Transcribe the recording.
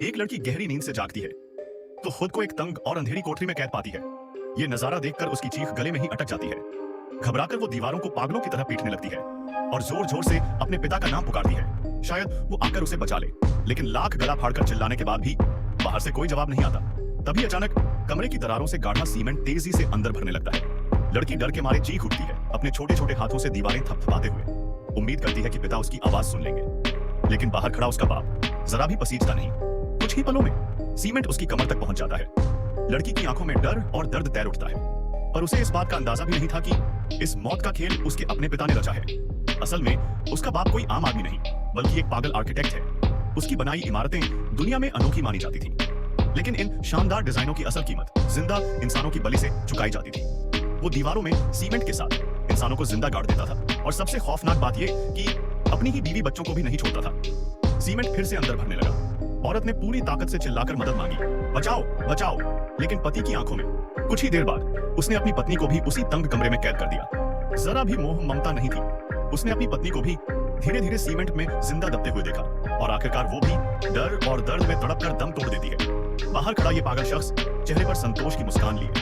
एक लड़की गहरी नींद से जागती है तो खुद को एक तंग और अंधेरी कोठरी में कैद पाती है। ये नजारा देखकर उसकी चीख गले में ही अटक जाती है। घबराकर वो दीवारों को पागलों की तरह पीटने लगती है और जोर जोर से अपने पिता का नाम पुकारती है। शायद वो आकर उसे बचा ले, लेकिन लाख गला फाड़कर चिल्लाने के बाद भी बाहर से कोई जवाब नहीं आता। तभी अचानक कमरे की दरारों से गाढ़ा सीमेंट तेजी से अंदर भरने लगता है। लड़की डर के मारे चीख उठती है, अपने छोटे छोटे हाथों से दीवारें थपथपाते हुए। उम्मीद करती है कि पिता उसकी आवाज सुन लेंगे, लेकिन बाहर खड़ा उसका बाप जरा भी पसीजता नहीं। कुछ ही पलों में सीमेंट उसकी कमर तक पहुंच जाता है। लड़की की आंखों में डर और दर्द तैर उठता है, पर उसे इस बात का अंदाजा भी नहीं था कि इस मौत का खेल उसके अपने पिता ने रचा है। असल में उसका बाप कोई आम आदमी नहीं, बल्कि एक पागल आर्किटेक्ट है। उसकी बनाई इमारतें दुनिया में अनोखी मानी जाती थी, लेकिन इन शानदार डिजाइनों की असल कीमत जिंदा इंसानों की बलि से चुकाई जाती थी। वो दीवारों में सीमेंट के साथ इंसानों को जिंदा गाड़ देता था, और सबसे खौफनाक बात ये कि अपनी ही बीवी बच्चों को भी नहीं छोड़ता था। सीमेंट फिर से अंदर भरने लगा। औरत ने पूरी ताकत से चिल्लाकर मदद मांगी, बचाओ बचाओ, लेकिन पति की आंखों में कुछ ही देर बाद उसने अपनी पत्नी को भी उसी तंग कमरे में कैद कर दिया। जरा भी मोह ममता नहीं थी। उसने अपनी पत्नी को भी धीरे धीरे सीमेंट में जिंदा दबते हुए देखा, और आखिरकार वो भी डर और दर्द में तड़प कर दम तोड़ देती है। बाहर खड़ा ये पागल शख्स चेहरे पर संतोष की मुस्कान लिए